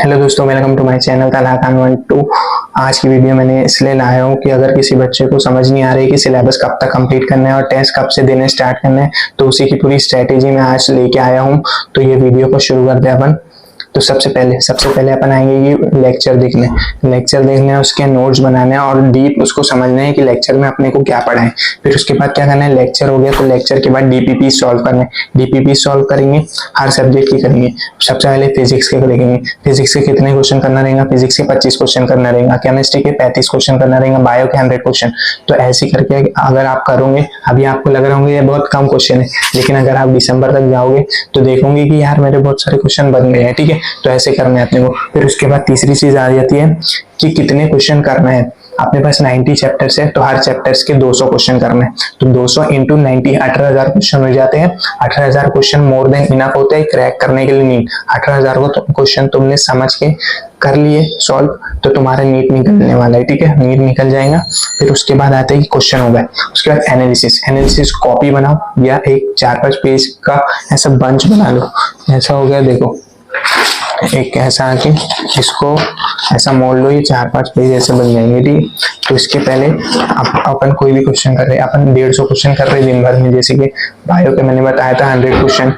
Hello दोस्तों, welcome to my channel तलाकान 1-2। आज की वीडियो मैंने इसलिए लाया हूँ कि अगर किसी बच्चे को समझ नहीं आ रही कि सिलेबस कब तक कंप्लीट करना है और टेस्ट कब से देने स्टार्ट करना है, तो उसी की पूरी स्ट्रेटेजी मैं आज लेके आया हूँ। तो ये वीडियो को शुरू करते हैं अपन। तो सबसे पहले अपन आएंगे ये लेक्चर देखने, उसके नोट्स बनाने हैं और डीप उसको समझना है कि लेक्चर में अपने को क्या पढ़ा है। फिर उसके बाद क्या करना है, लेक्चर हो गया तो लेक्चर के बाद डीपीपी सॉल्व करना है। डीपीपी सॉल्व करेंगे, हर सब्जेक्ट की करेंगे। सबसे पहले फिजिक्स के देखेंगे, फिजिक्स के कितने क्वेश्चन करना रहेगा, फिजिक्स के 25 क्वेश्चन करना रहेगा, केमिस्ट्री के 35 क्वेश्चन करना रहेगा, बायो के 100 क्वेश्चन। तो ऐसे करके अगर आप करोगे, अभी आपको लग रहा होंगे ये बहुत कम क्वेश्चन है, लेकिन अगर आप दिसंबर तक जाओगे तो देखोगे कि यार मेरे बहुत सारे क्वेश्चन बन गए हैं। ठीक है, तो ऐसे करना है अपने को। फिर उसके बाद तीसरी चीज आ जाती है कि कितने क्वेश्चन करना है। अपने पास 90 चैप्टर्स है तो हर चैप्टर्स के 200 क्वेश्चन करने हैं। तो 200 इंटू 90 18,000 क्वेश्चन हो जाते हैं। 18,000 क्वेश्चन मोर देन इनफ होते हैं क्रैक करने के लिए नीट। 18,000 क्वेश्चन तुमने समझ के कर लिए सॉल्व तो तुम्हारा नीट निकलने वाला है। ठीक है, नीट निकल जाएगा। फिर उसके बाद आता है कि क्वेश्चन हो गए, उसके बाद एनालिसिस कॉपी बनाओ या एक 4-5 पेज का ऐसा बंच बना लो। ऐसा हो गया, देखो एक ऐसा आके इसको ऐसा मोड़ लो, ये 4-5 पेज ऐसे बन जाएंगे। ठीक, तो इसके पहले अपन कोई भी क्वेश्चन कर रहे हैं, अपन 150 क्वेश्चन कर रहे हैं दिन भर में। जैसे कि बायो के मैंने बताया था 100 क्वेश्चन,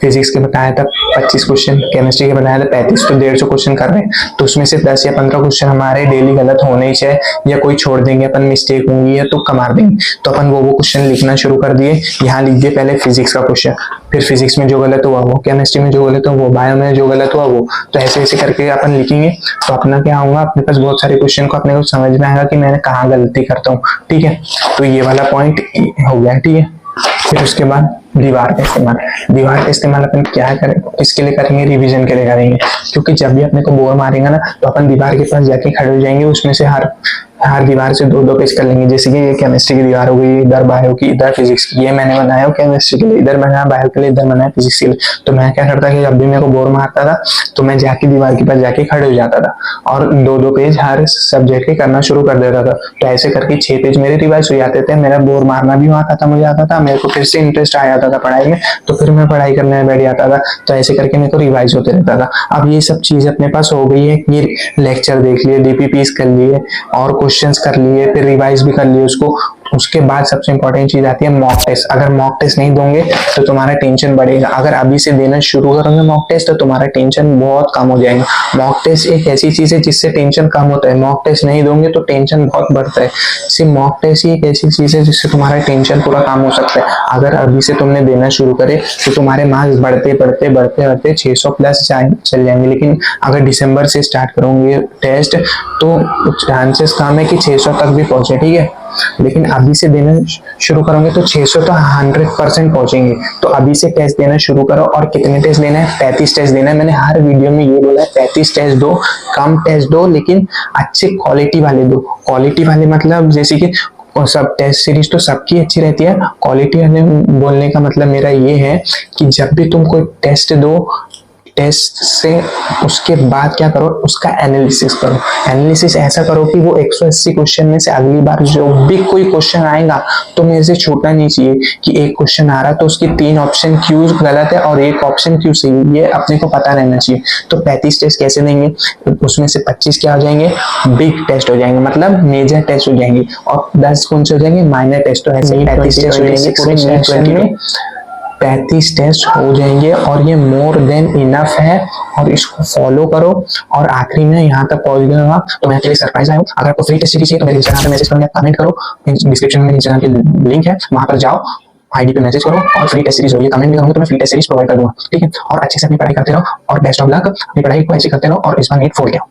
फिजिक्स के बताया था 25 क्वेश्चन, केमिस्ट्री के बताया था 35, तो 150 क्वेश्चन कर रहे हैं। तो उसमें से 10 या 15 क्वेश्चन हमारे डेली गलत होने ही चाहिए, या कोई छोड़ देंगे अपन, मिस्टेक होंगी या तुक्का मार देंगे। तो अपन वो क्वेश्चन लिखना शुरू कर दिए। यहाँ लिख दिए पहले फिजिक्स का क्वेश्चन, फिर फिजिक्स में जो गलत हुआ वो, केमिस्ट्री में जो गलत हुआ वो, बायो में जो गलत हुआ वो। तो ऐसे ऐसे करके अपन लिखेंगे तो अपना क्या होगा, अपने पास बहुत सारे क्वेश्चन को अपने को समझ में आएगा कि मैंने कहाँ गलती करता हूँ। ठीक है, तो ये वाला पॉइंट हो गया। ठीक है, फिर उसके बाद दीवार का इस्तेमाल अपन क्या करें, इसके लिए करेंगे, रिवीजन के लिए करेंगे। क्योंकि जब भी अपने को बोर मारेगा ना तो अपन दीवार के पास जाके खड़े हो जाएंगे, उसमें से हर दीवार से 2-2 पेज कर लेंगे। जैसे कि ये केमिस्ट्री की दीवार हो गई, इधर बायो की, इधर फिजिक्स की। ये मैंने बनाया केमिस्ट्री के लिए, इधर बनाया बायो के लिए, इधर बनाया फिजिक्स के लिए। तो मैं क्या करता कि जब भी मेरे को बोर मारता था तो मैं जाके दीवार के पास जाके खड़े हो जाता था और 2-2 पेज हर सब्जेक्ट के करना शुरू कर देता था। तो ऐसे करके 6 पेज मेरे रिवाइज हो जाते थे। मेरा बोर मारना भी वहां खत्म हो जाता था, मेरे को फिर से इंटरेस्ट आ जाता था पढ़ाई में, तो फिर मैं पढ़ाई करने में बैठ जाता था। तो ऐसे करके मेरे को रिवाइज होते रहता था। अब ये सब चीज अपने पास हो गई है, ये लेक्चर देख लिए, डीपीपीस कर लिए और क्वेश्चंस कर लिए, फिर रिवाइज भी कर लिए उसको। उसके बाद सबसे इंपॉर्टेंट चीज आती है मॉक टेस्ट। अगर मॉक टेस्ट नहीं दोगे तो तुम्हारा टेंशन बढ़ेगा। अगर अभी से देना शुरू करोगे मॉक टेस्ट तो तुम्हारा टेंशन बहुत कम हो जाएगा। मॉक टेस्ट एक ऐसी चीज है जिससे टेंशन कम होता है। मॉक टेस्ट नहीं दोगे तो टेंशन बहुत बढ़ता है। सिर्फ मॉक टेस्ट ही एक ऐसी चीज है जिससे तुम्हारा टेंशन पूरा कम हो सकता है। अगर अभी से तुमने देना शुरू करे तो तुम्हारे मार्क्स बढ़ते 600 प्लस चल जाएंगे। लेकिन अगर दिसंबर से स्टार्ट करोगे टेस्ट तो चांसेस कम है कि 600 तक भी पहुंचे। ठीक है, लेकिन अभी से देना शुरू करोगे तो 600 तो 100% पहुंचेंगे। तो अभी से टेस्ट देना शुरू करो। और कितने टेस्ट देना है? 35 टेस्ट देना है। मैंने हर वीडियो में ये बोला है 35 टेस्ट दो, कम टेस्ट दो लेकिन अच्छे क्वालिटी वाले दो। क्वालिटी वाले मतलब जैसे कि और सब टेस्ट सीरीज तो सबकी अच्छी रहती है। क्वालिटी वाले बोलने का मतलब मेरा ये है कि जब भी तुम कोई टेस्ट दो, टेस्ट से उसके बाद क्या करो, उसका एनालिसिस करो। एनालिसिस ऐसा करो कि वो 180 क्वेश्चन में से अगली बार जो भी कोई क्वेश्चन आएगा तो मेरे से छूटना नहीं चाहिए कि एक क्वेश्चन आ रहा तो उसके 3 ऑप्शन क्यों गलत है और एक ऑप्शन क्यों सही है, ये अपने को पता रहना चाहिए। तो 35 टेस्ट कैसे देंगे, उसमें से 25 क्या हो जाएंगे, बिग टेस्ट हो जाएंगे, मतलब मेजर टेस्ट हो जाएंगे, और 10 कौन से हो जाएंगे, माइनर टेस्ट। तो ऐसे 35 टेस्ट हो जाएंगे पूरे सेशन में। 35 टेस्ट हो जाएंगे और ये मोर देन इनफ है। और इसको फॉलो करो। और आखिरी में यहाँ तक पहुंच गया होगा तो मैं आपके लिए सरप्राइज आया हूँ। अगर आपको फ्री टेस्ट चाहिए तो मेरे इंस्टाग्राम पे मैसेज करो या कमेंट करो। डिस्क्रिप्शन में इंस्टाग्राम की लिंक है, वहां पर जाओ, आईडी पे मैसेज करो और फ्री टेस्ट सीरीज हो। ये कमेंट भी करूंगा तो मैं फ्री टेस्ट सीरीज प्रोवाइड कर दूंगा। ठीक है, और अच्छे से अपनी पढ़ाई करते रहो और बेस्ट ऑफ लक। अपनी पढ़ाई को ऐसे करते रहो और इस बार नीट फोड़ गया।